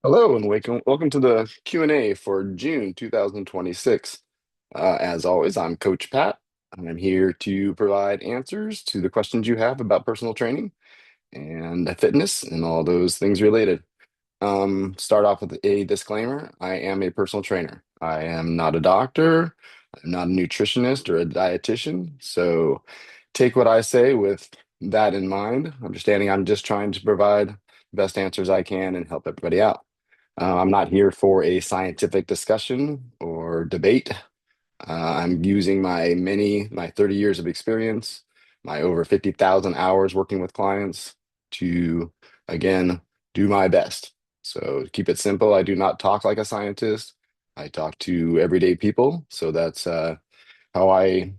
Hello and welcome to the Q&A for June 2026. As always, I'm Coach Pat, and I'm here to provide answers to the questions you have about personal training and fitness and all those things related. Start off with a disclaimer. I am a personal trainer. I am not a doctor. I'm not a nutritionist or a dietitian. So take what I say with that in mind, understanding I'm just trying to provide the best answers I can and help everybody out. I'm not here for a scientific discussion or debate. I'm using my 30 years of experience, my over 50,000 hours working with clients to, again, do my best. So keep it simple. I do not talk like a scientist. I talk to everyday people. So that's how I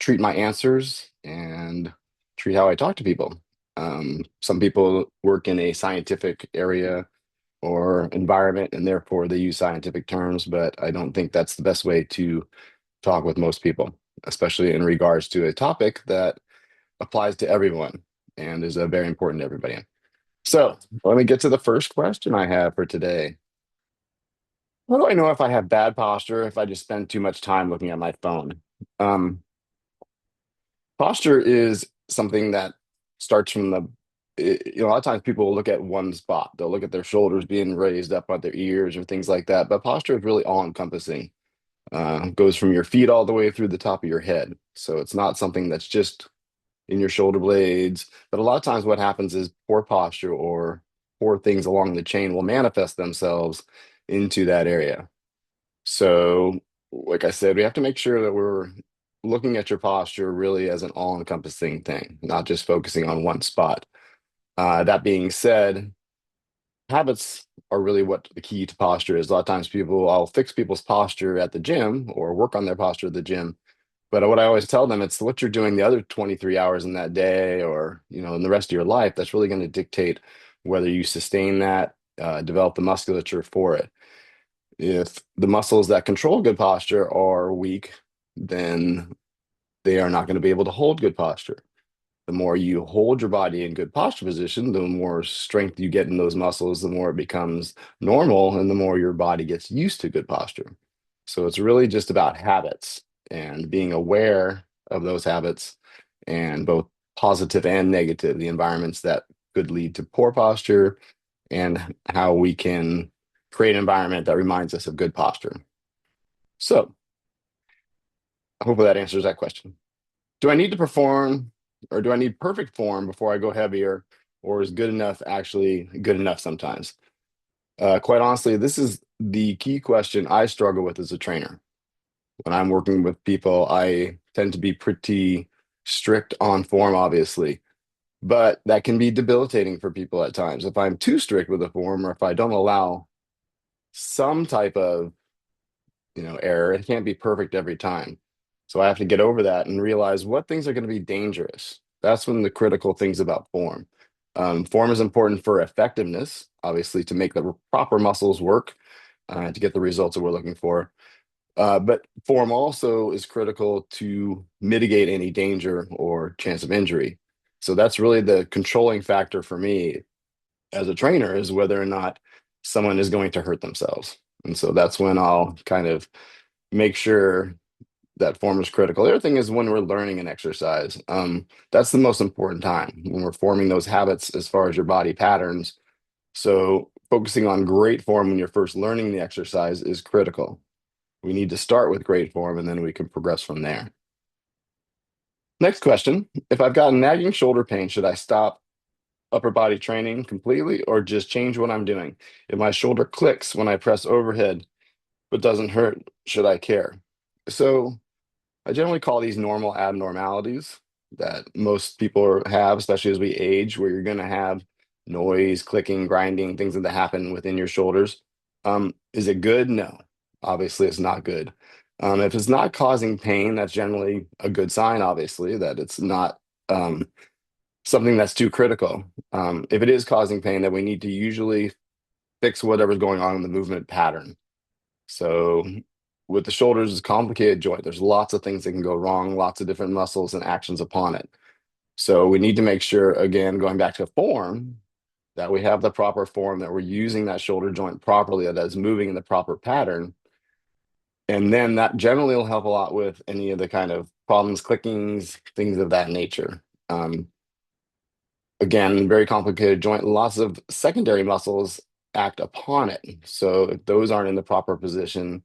treat my answers and treat how I talk to people. Some people work in a scientific area or environment, and therefore they use scientific terms, but I don't think that's the best way to talk with most people, especially in regards to a topic that applies to everyone and is very important to everybody. So let me get to the first question I have for today. How do I know if I have bad posture if I just spend too much time looking at my phone? Um, Posture is something that starts from a lot of times people will look at one spot. They'll look at their shoulders being raised up at their ears or things like that. But posture is really all encompassing. Goes from your feet all the way through the top of your head. So it's not something that's just in your shoulder blades. But a lot of times what happens is poor posture or poor things along the chain will manifest themselves into that area. So, like I said, we have to make sure that we're looking at your posture really as an all-encompassing thing, not just focusing on one spot. That being said, habits are really what the key to posture is. A lot of times I'll fix people's posture at the gym or work on their posture at the gym. But what I always tell them, it's what you're doing the other 23 hours in that day or, in the rest of your life, that's really going to dictate whether you sustain that, develop the musculature for it. If the muscles that control good posture are weak, then they are not going to be able to hold good posture. The more you hold your body in good posture position, the more strength you get in those muscles, the more it becomes normal, and the more your body gets used to good posture. So it's really just about habits and being aware of those habits and both positive and negative, the environments that could lead to poor posture and how we can create an environment that reminds us of good posture. So hopefully that answers that question. Do I need to perform or do I need perfect form before I go heavier, or is good enough actually good enough sometimes? Quite honestly, this is the key question I struggle with as a trainer. When I'm working with people, I tend to be pretty strict on form, obviously, but that can be debilitating for people at times. If I'm too strict with the form, or if I don't allow some type of error. It can't be perfect every time. So I have to get over that and realize what things are going to be dangerous. That's when the critical things about form. Form is important for effectiveness, obviously, to make the proper muscles work, to get the results that we're looking for. But form also is critical to mitigate any danger or chance of injury. So that's really the controlling factor for me as a trainer, is whether or not someone is going to hurt themselves. And so that's when I'll kind of make sure that form is critical. The other thing is when we're learning an exercise. That's the most important time when we're forming those habits as far as your body patterns. So focusing on great form when you're first learning the exercise is critical. We need to start with great form and then we can progress from there. Next question. If I've got nagging shoulder pain, should I stop upper body training completely or just change what I'm doing? If my shoulder clicks when I press overhead but doesn't hurt, should I care? So I generally call these normal abnormalities that most people have, especially as we age, where you're going to have noise, clicking, grinding, things that happen within your shoulders. Is it good? No. Obviously, it's not good. If it's not causing pain, that's generally a good sign, obviously, that it's not something that's too critical. If it is causing pain, then we need to usually fix whatever's going on in the movement pattern. So with the shoulders, it's a complicated joint. There's lots of things that can go wrong, lots of different muscles and actions upon it. So we need to make sure, again, going back to form, that we have the proper form, that we're using that shoulder joint properly, that is moving in the proper pattern. And then that generally will help a lot with any of the kind of problems, clickings, things of that nature. Again, very complicated joint, lots of secondary muscles act upon it. So if those aren't in the proper position,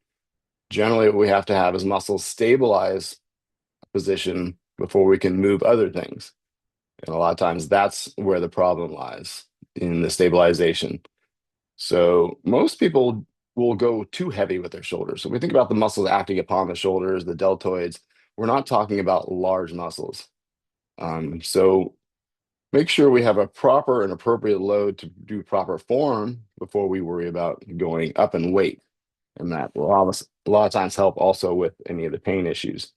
generally what we have to have is muscles stabilize position before we can move other things. And a lot of times that's where the problem lies, in the stabilization. So most people will go too heavy with their shoulders. So when we think about the muscles acting upon the shoulders, the deltoids, we're not talking about large muscles. So make sure we have a proper and appropriate load to do proper form before we worry about going up in weight. And that will a lot of times help also with any of the pain issues.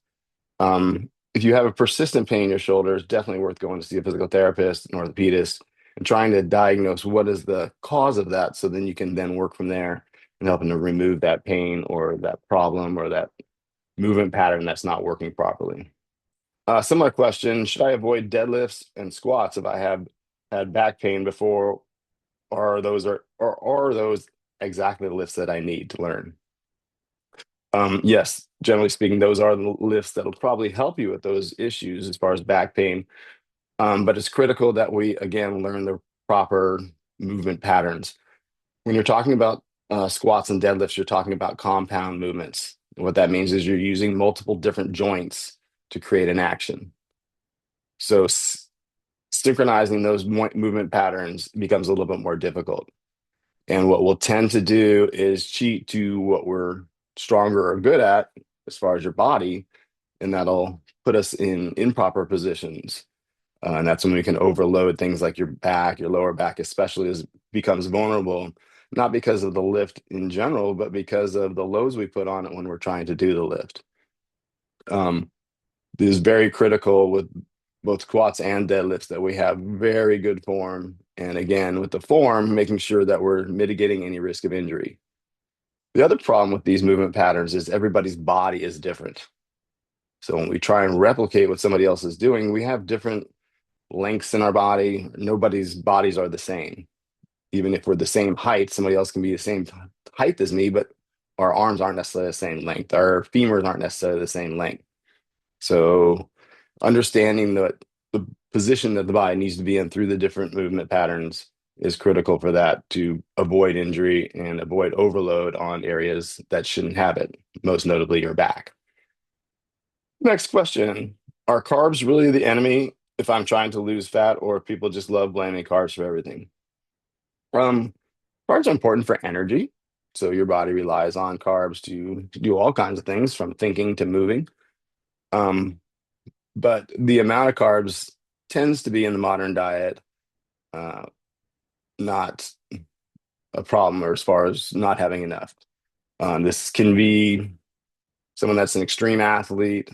If you have a persistent pain in your shoulder, it's definitely worth going to see a physical therapist, an orthopedist, and trying to diagnose what is the cause of that, so then you can then work from there and helping to remove that pain or that problem or that movement pattern that's not working properly. Similar question, should I avoid deadlifts and squats if I have had back pain before, or are those exactly the lifts that I need to learn? Yes, generally speaking, those are the lifts that'll probably help you with those issues as far as back pain. But it's critical that we, again, learn the proper movement patterns. When you're talking about squats and deadlifts, you're talking about compound movements. And what that means is you're using multiple different joints to create an action. So synchronizing those movement patterns becomes a little bit more difficult. And what we'll tend to do is cheat to what we're stronger or good at as far as your body, and that'll put us in improper positions. And that's when we can overload things like your back, your lower back, especially, as becomes vulnerable, not because of the lift in general, but because of the loads we put on it when we're trying to do the lift. This is very critical with both squats and deadlifts, that we have very good form. And again, with the form, making sure that we're mitigating any risk of injury. The other problem with these movement patterns is everybody's body is different. So when we try and replicate what somebody else is doing, we have different lengths in our body. Nobody's bodies are the same. Even if we're the same height, somebody else can be the same height as me, but our arms aren't necessarily the same length. Our femurs aren't necessarily the same length. So understanding that the position that the body needs to be in through the different movement patterns is critical for that, to avoid injury and avoid overload on areas that shouldn't have it, most notably your back. Next question. Are carbs really the enemy if I'm trying to lose fat, or if people just love blaming carbs for everything? Um, Carbs are important for energy. So your body relies on carbs to do all kinds of things, from thinking to moving. Um, but the amount of carbs tends to be in the modern diet uh, not a problem, or as far as not having enough. This can be someone that's an extreme athlete,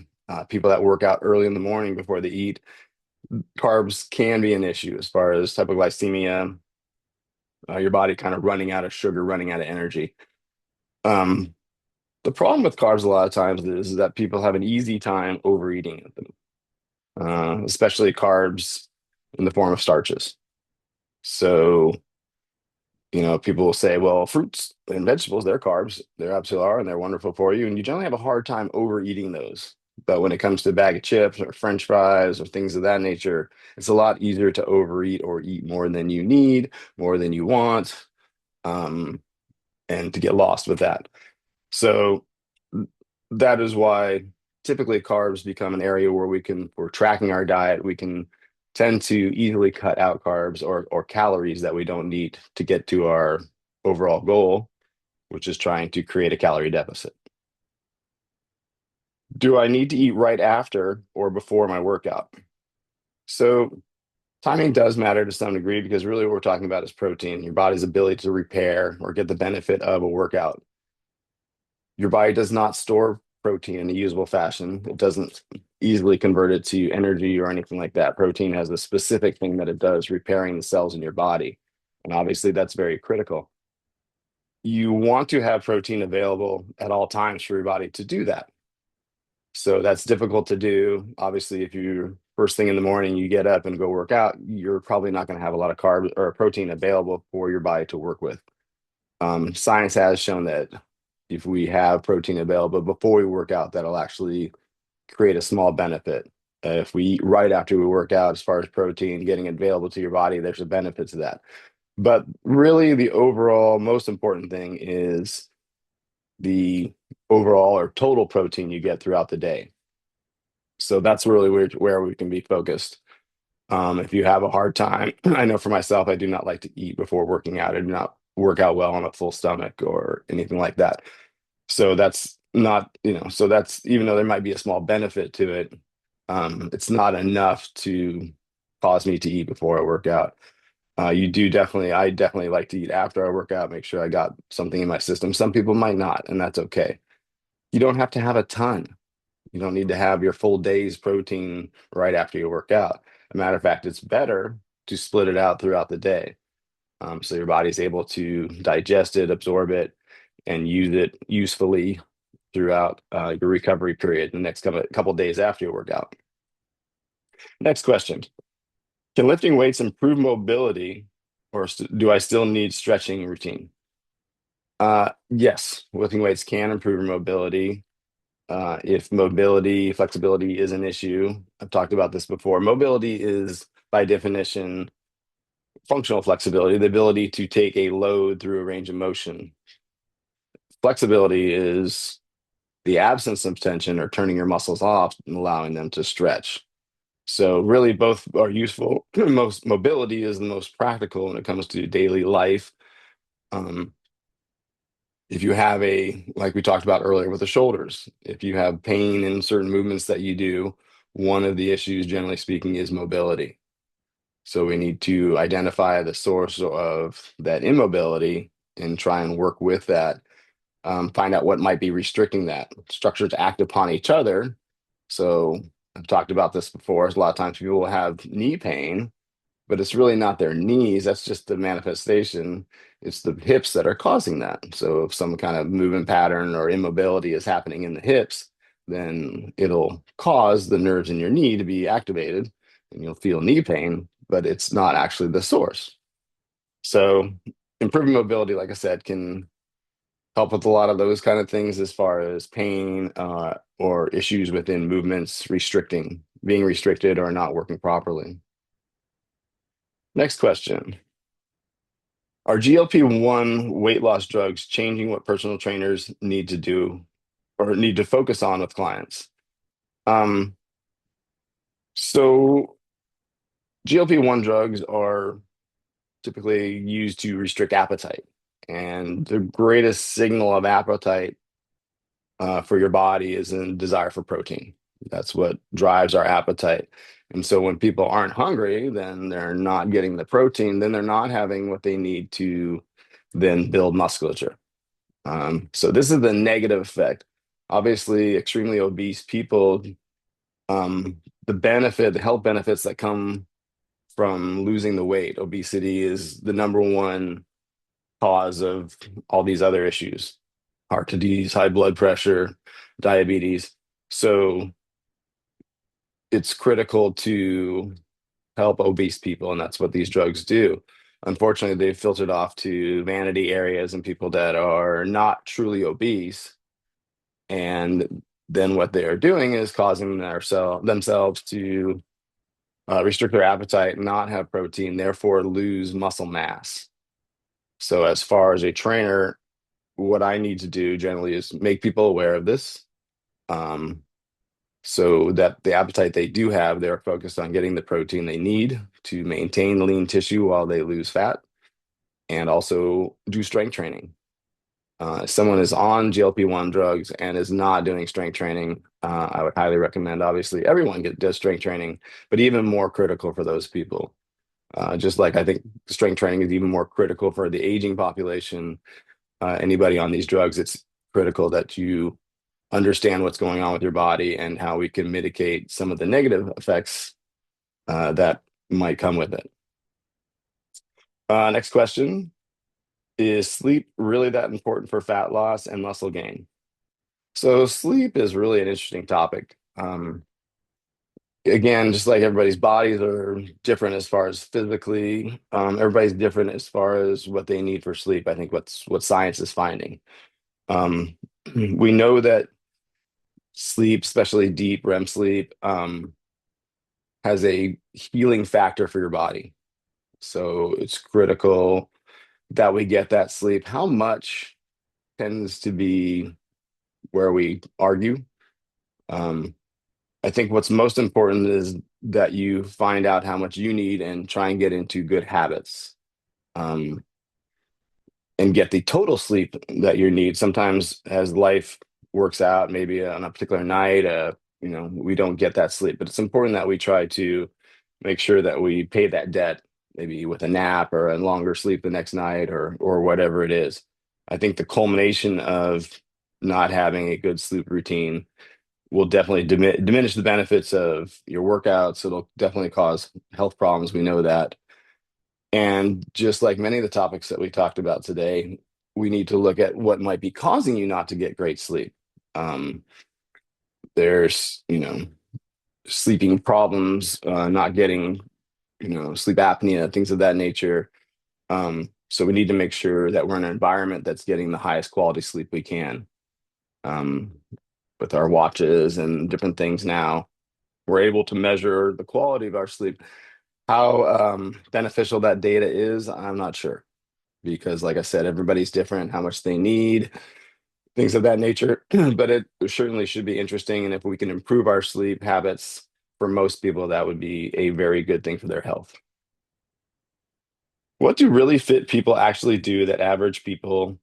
people that work out early in the morning before they eat. Carbs can be an issue as far as hypoglycemia, your body kind of running out of sugar, running out of energy. Um, the problem with carbs a lot of times is that people have an easy time overeating them, especially carbs in the form of starches. So, people will say, well, fruits and vegetables, they're carbs. They're absolutely are, and they're wonderful for you. And you generally have a hard time overeating those. But when it comes to a bag of chips or French fries or things of that nature, it's a lot easier to overeat or eat more than you need, more than you want, um, and to get lost with that. So that is why typically carbs become an area where we're tracking our diet. We can tend to easily cut out carbs or calories that we don't need to get to our overall goal, which is trying to create a calorie deficit. Do I need to eat right after or before my workout? So timing does matter to some degree, because really what we're talking about is protein, your body's ability to repair or get the benefit of a workout. Your body does not store protein in a usable fashion. It doesn't easily convert it to energy or anything like that. Protein has a specific thing that it does, repairing the cells in your body. And obviously, that's very critical. You want to have protein available at all times for your body to do that. So that's difficult to do, obviously, if you're first thing in the morning, you get up and go work out, you're probably not going to have a lot of carbs or protein available for your body to work with. Science has shown that if we have protein available before we work out, that'll actually create a small benefit. If we eat right after we work out, as far as protein getting available to your body, there's a benefit to that. But really, the overall most important thing is the overall or total protein you get throughout the day. So that's really where we can be focused. If you have a hard time, I know for myself, I do not like to eat before working out. I do not work out well on a full stomach or anything like that. So that's not, so that's, even though there might be a small benefit to it, it's not enough to cause me to eat before I work out. I definitely like to eat after I work out, make sure I got something in my system. Some people might not, and that's okay. You don't have to have a ton. You don't need to have your full day's protein right after you work out. As a matter of fact, it's better to split it out throughout the day. So your body's able to digest it, absorb it, and use it usefully throughout your recovery period, the next couple days after your workout. Next question. Can lifting weights improve mobility, or do I still need stretching routine? Yes, lifting weights can improve mobility. If mobility, flexibility is an issue, I've talked about this before. Mobility is, by definition, functional flexibility, the ability to take a load through a range of motion. Flexibility is the absence of tension or turning your muscles off and allowing them to stretch. So really both are useful. Most mobility is the most practical when it comes to daily life. Um, if you have like we talked about earlier with the shoulders, if you have pain in certain movements that you do, one of the issues, generally speaking, is mobility. So we need to identify the source of that immobility and try and work with that. Find out what might be restricting that. Structures act upon each other. So I've talked about this before. A lot of times people will have knee pain, but it's really not their knees. That's just the manifestation. It's the hips that are causing that. So if some kind of movement pattern or immobility is happening in the hips, then it'll cause the nerves in your knee to be activated and you'll feel knee pain, but it's not actually the source. So improving mobility, like I said, can help with a lot of those kind of things as far as pain or issues within movements being restricted or not working properly. Next question. Are GLP-1 weight loss drugs changing what personal trainers need to do or need to focus on with clients? Um, so GLP-1 drugs are typically used to restrict appetite. And the greatest signal of appetite for your body is a desire for protein. That's what drives our appetite. And so when people aren't hungry, then they're not getting the protein, then they're not having what they need to then build musculature. So this is the negative effect. Obviously, extremely obese people, the health benefits that come from losing the weight, obesity is the number one cause of all these other issues, heart disease, high blood pressure, diabetes. So it's critical to help obese people, and that's what these drugs do. Unfortunately, they've filtered off to vanity areas and people that are not truly obese. And then what they are doing is causing themselves to restrict their appetite, not have protein, therefore lose muscle mass. So, as far as a trainer, what I need to do generally is make people aware of this, um, so that the appetite they do have, they're focused on getting the protein they need to maintain lean tissue while they lose fat, and also do strength training. If someone is on GLP-1 drugs and is not doing strength training, I would highly recommend, obviously, everyone does strength training, but even more critical for those people. Just like I think strength training is even more critical for the aging population, anybody on these drugs, it's critical that you understand what's going on with your body and how we can mitigate some of the negative effects that might come with it. Next question. Is sleep really that important for fat loss and muscle gain? So sleep is really an interesting topic. again, just like everybody's bodies are different as far as physically, everybody's different as far as what they need for sleep. I think what science is finding. Um, we know that sleep, especially deep REM sleep, has a healing factor for your body. So it's critical that we get that sleep. How much tends to be where we argue. Um, I think what's most important is that you find out how much you need and try and get into good habits. Um, and get the total sleep that you need. Sometimes as life works out, maybe on a particular night, we don't get that sleep, but it's important that we try to make sure that we pay that debt, maybe with a nap or a longer sleep the next night or whatever it is. I think the culmination of not having a good sleep routine will definitely diminish the benefits of your workouts. It'll definitely cause health problems. We know that. And just like many of the topics that we talked about today, we need to look at what might be causing you not to get great sleep. Um, there's, sleeping problems, not getting, sleep apnea, things of that nature. So we need to make sure that we're in an environment that's getting the highest quality sleep we can. Um, with our watches and different things now, we're able to measure the quality of our sleep. How beneficial that data is, I'm not sure. Because, like I said, everybody's different, how much they need, things of that nature. But it certainly should be interesting. And if we can improve our sleep habits for most people, that would be a very good thing for their health. What do really fit people actually do that average people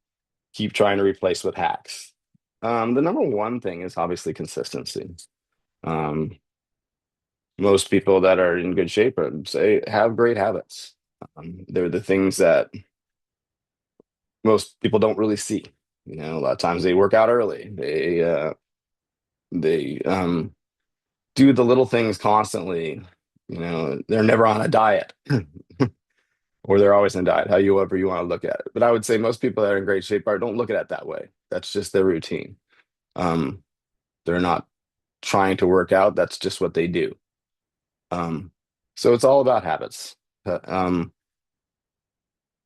keep trying to replace with hacks? The number one thing is obviously consistency. Um, Most people that are in good shape say have great habits. They're the things that most people don't really see. A lot of times they work out early. They do the little things constantly. They're never on a diet, or they're always in a diet, however you want to look at it. But I would say most people that are in great shape don't look at it that way. That's just their routine. Um, they're not trying to work out. That's just what they do. Um, so it's all about habits.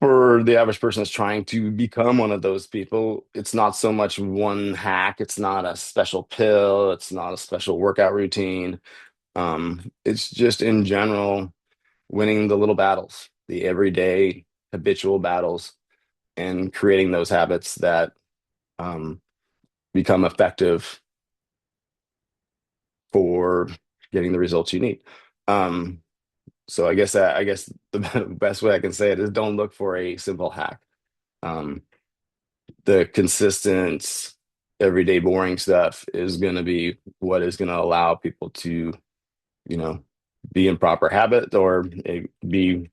For the average person that's trying to become one of those people, it's not so much one hack. It's not a special pill. It's not a special workout routine. It's just in general winning the little battles, the everyday habitual battles, and creating those habits that um, become effective for getting the results you need. Um, so I guess the best way I can say it is don't look for a simple hack. Um, the consistent, everyday, boring stuff is going to be what is going to allow people to, you know, be in proper habit or be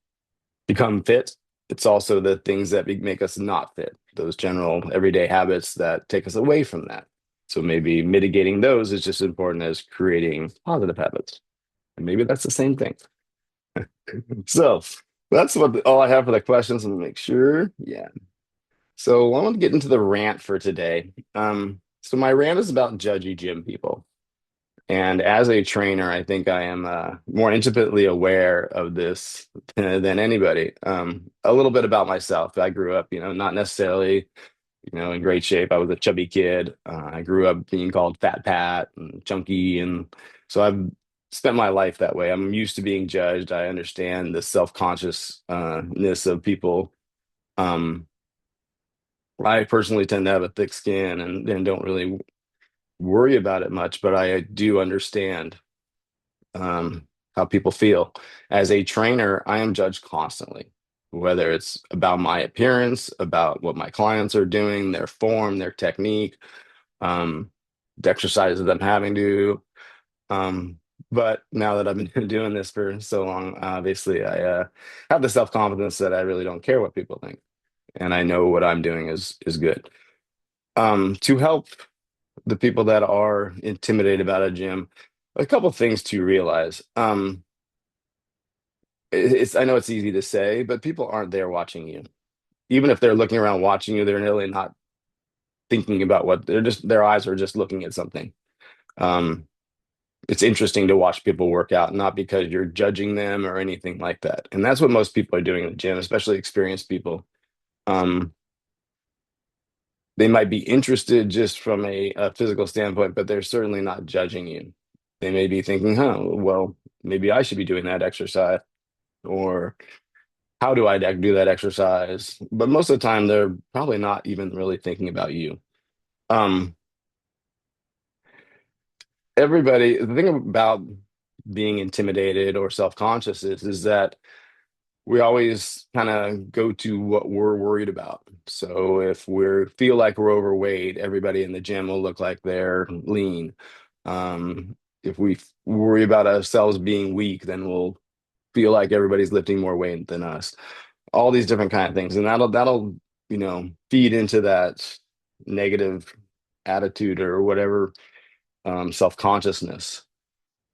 become fit. It's also the things that make us not fit, those general everyday habits that take us away from that. So maybe mitigating those is just as important as creating positive habits. And maybe that's the same thing. So that's all I have for the questions and make sure. Yeah. So I want to get into the rant for today. So my rant is about judgy gym people. And as a trainer, I think I am more intimately aware of this than anybody. A little bit about myself. I grew up, not necessarily, in great shape. I was a chubby kid. I grew up being called Fat Pat and chunky. And so I've spent my life that way. I'm used to being judged. I understand the self-consciousness of people. Um, I personally tend to have a thick skin and don't really worry about it much, but I do understand how people feel. As a trainer, I am judged constantly, whether it's about my appearance, about what my clients are doing, their form, their technique, um, the exercises I'm having to do. Um, but now that I've been doing this for so long, obviously I have the self-confidence that I really don't care what people think, and I know what I'm doing is good. To help the people that are intimidated about a gym, a couple things to realize. It's I know it's easy to say, but people aren't there watching you. Even if they're looking around watching you, they're really not thinking about what their eyes are just looking at something. Um, it's interesting to watch people work out, not because you're judging them or anything like that. And that's what most people are doing in the gym, especially experienced people. Um, they might be interested just from a physical standpoint, but they're certainly not judging you. They may be thinking, huh, well, maybe I should be doing that exercise, or how do I do that exercise? But most of the time, they're probably not even really thinking about you. Um, the thing about being intimidated or self-conscious is that we always kind of go to what we're worried about. So if we feel like we're overweight, everybody in the gym will look like they're lean. If we worry about ourselves being weak, then we'll feel like everybody's lifting more weight than us. All these different kind of things, and that'll feed into that negative attitude or whatever, self-consciousness.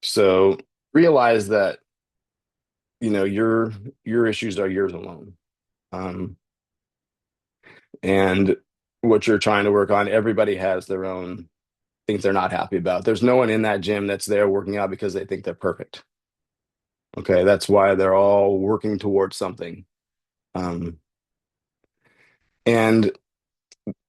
So realize that your issues are yours alone. Um, and what you're trying to work on, everybody has their own things they're not happy about. There's no one in that gym that's there working out because they think they're perfect. Okay, that's why they're all working towards something. Um, and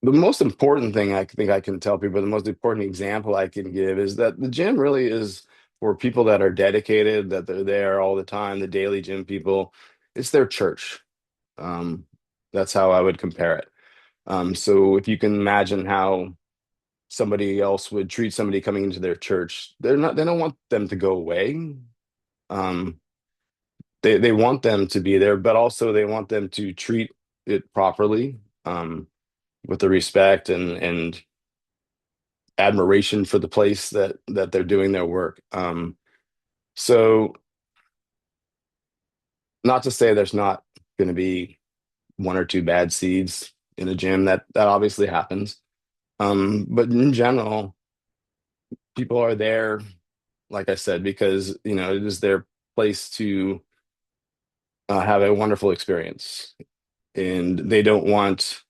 the most important thing I think I can tell people, the most important example I can give is that the gym really is for people that are dedicated, that they're there all the time, the daily gym people. It's their church. Um, that's how I would compare it. So if you can imagine how somebody else would treat somebody coming into their church, they don't want them to go away. Um, they want them to be there, but also they want them to treat it properly, with the respect and admiration for the place that they're doing their work. So not to say there's not going to be one or two bad seeds in a gym, that obviously happens. But in general, people are there, like I said, because it is their place to have a wonderful experience, and they don't want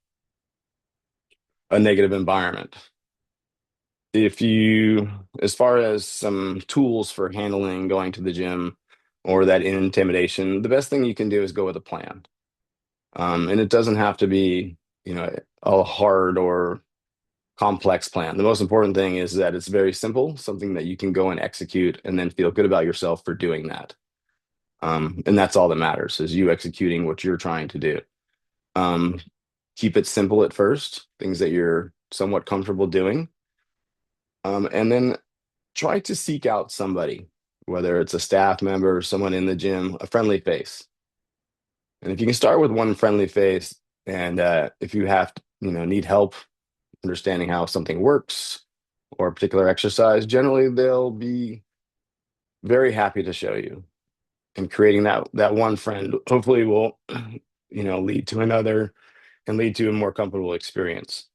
a negative environment. As far as some tools for handling going to the gym or that intimidation, the best thing you can do is go with a plan. And it doesn't have to be, a hard or complex plan. The most important thing is that it's very simple, something that you can go and execute and then feel good about yourself for doing that. And that's all that matters is you executing what you're trying to do. Um, Keep it simple at first, things that you're somewhat comfortable doing. And then try to seek out somebody, whether it's a staff member or someone in the gym, a friendly face. And if you can start with one friendly face, and if you need help understanding how something works or a particular exercise, generally they'll be very happy to show you. And creating that one friend hopefully will, lead to another and lead to a more comfortable experience.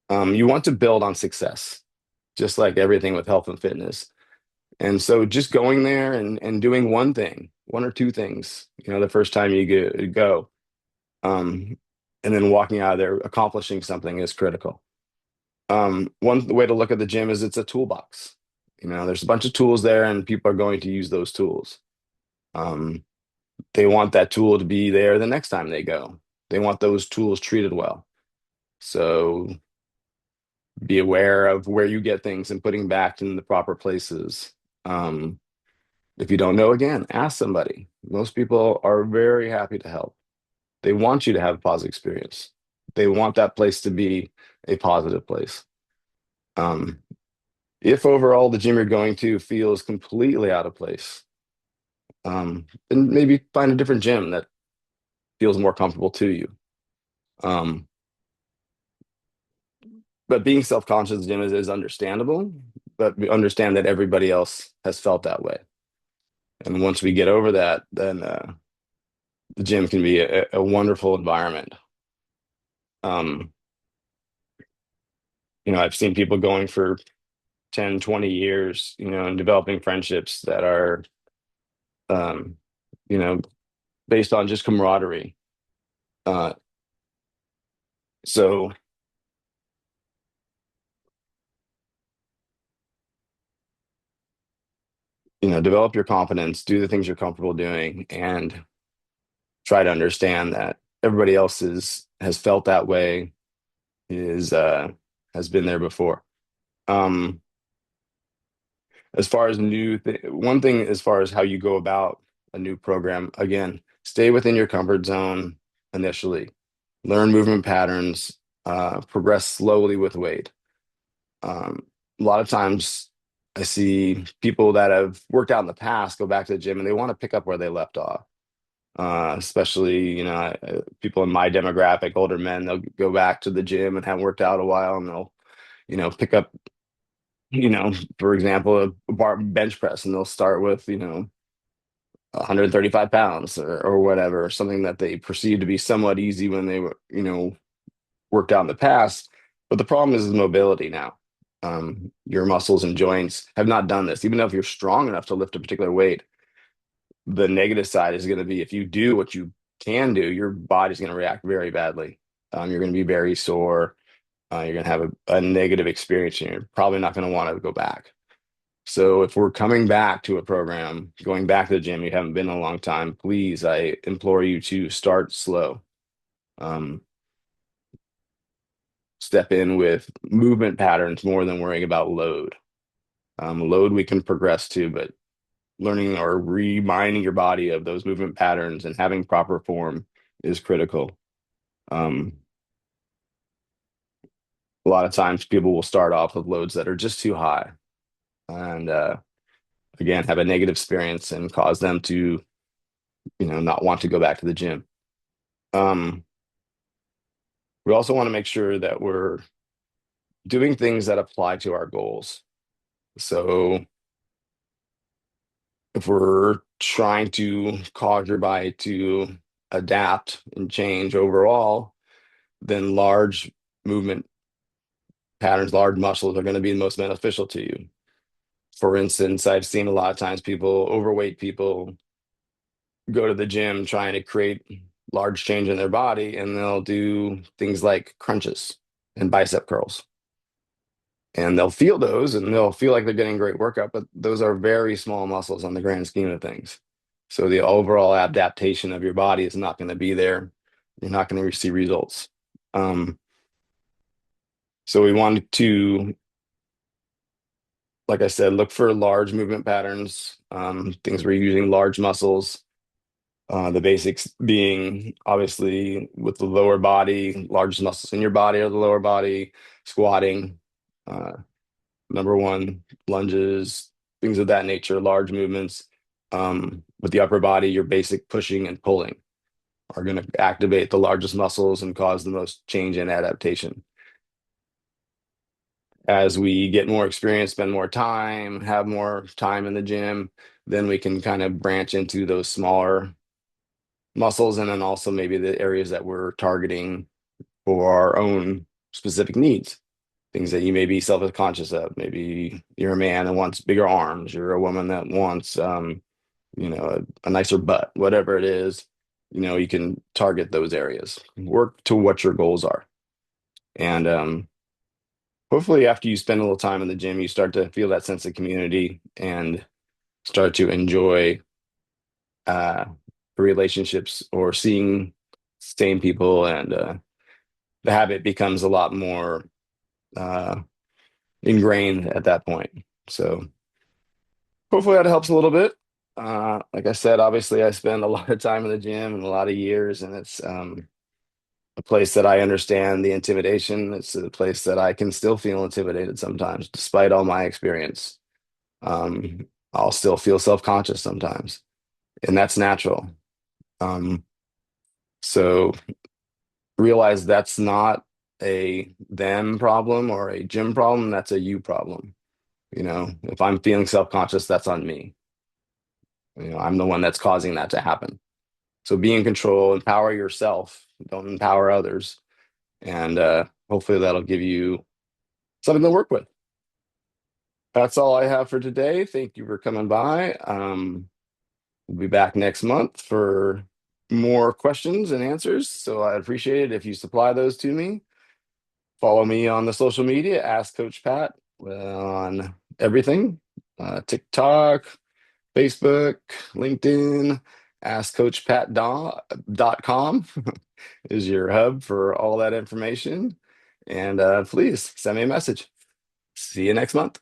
You want to build on success, just like everything with health and fitness. And so just going there and doing one thing, one or two things, the first time you go, um, and then walking out of there accomplishing something is critical. One way to look at the gym is it's a toolbox. There's a bunch of tools there, and people are going to use those tools. Um, they want that tool to be there the next time they go. They want those tools treated well. So be aware of where you get things and putting back in the proper places. Um, if you don't know, again, ask somebody. Most people are very happy to help. They want you to have a positive experience. They want that place to be a positive place. Um, if overall the gym you're going to feels completely out of place, then maybe find a different gym that feels more comfortable to you. Um, but being self-conscious of the gym is understandable, but we understand that everybody else has felt that way. And once we get over that, then the gym can be a wonderful environment. Um, I've seen people going for 10, 20 years, and developing friendships that are, um, you know, based on just camaraderie. Uh, so develop your confidence, do the things you're comfortable doing, and try to understand that everybody else has felt that way, is has been there before. Um, as far as one thing as far as how you go about a new program, again, stay within your comfort zone initially. Learn movement patterns, progress slowly with weight. Um, a lot of times I see people that have worked out in the past go back to the gym and they want to pick up where they left off. Especially, people in my demographic, older men, they'll go back to the gym and haven't worked out a while and they'll, pick up, for example, a bar bench press and they'll start with, 135 pounds or whatever, something that they perceive to be somewhat easy when they were, worked out in the past. But the problem is mobility now. Your muscles and joints have not done this. Even though if you're strong enough to lift a particular weight, the negative side is going to be if you do what you can do, your body's going to react very badly. You're going to be very sore. You're going to have a negative experience, and you're probably not going to want to go back. So if we're coming back to a program, going back to the gym, you haven't been in a long time, please, I implore you to start slow. Um, Step in with movement patterns more than worrying about load. Load we can progress to, but learning or reminding your body of those movement patterns and having proper form is critical. Um, a lot of times people will start off with loads that are just too high and again have a negative experience and cause them to, not want to go back to the gym. Um, we also want to make sure that we're doing things that apply to our goals. So if we're trying to cause your body to adapt and change overall, then large movement patterns, large muscles are going to be the most beneficial to you. For instance, I've seen a lot of times overweight people go to the gym trying to create large change in their body, and they'll do things like crunches and bicep curls. And they'll feel those and they'll feel like they're getting a great workout, but those are very small muscles on the grand scheme of things. So the overall adaptation of your body is not going to be there. You're not going to see results. Um, so we wanted to, like I said, look for large movement patterns, things where you're using large muscles. The basics being obviously with the lower body, largest muscles in your body are the lower body, squatting, uh, number one, lunges, things of that nature, large movements. With the upper body, your basic pushing and pulling are going to activate the largest muscles and cause the most change and adaptation. As we get more experience, spend more time, have more time in the gym, then we can kind of branch into those smaller muscles and then also maybe the areas that we're targeting for our own specific needs. Things that you may be self-conscious of. Maybe you're a man that wants bigger arms. You're a woman that wants, a nicer butt. Whatever it is, you can target those areas. Work to what your goals are, and hopefully, after you spend a little time in the gym, you start to feel that sense of community and start to enjoy uh, relationships or seeing same people, and the habit becomes a lot more uh, ingrained at that point. So hopefully that helps a little bit. Like I said, obviously I spend a lot of time in the gym and a lot of years, and it's a place that I understand the intimidation. It's a place that I can still feel intimidated sometimes, despite all my experience. I'll still feel self-conscious sometimes, and that's natural. Um, so realize that's not a them problem or a gym problem, that's a you problem. If I'm feeling self-conscious, that's on me. I'm the one that's causing that to happen. So be in control, empower yourself, don't empower others. And hopefully that'll give you something to work with. That's all I have for today. Thank you for coming by. We'll be back next month for more questions and answers. So I'd appreciate it if you supply those to me. Follow me on the social media, Ask Coach Pat on everything, TikTok, Facebook, LinkedIn, AskCoachPat.com is your hub for all that information. And please send me a message. See you next month.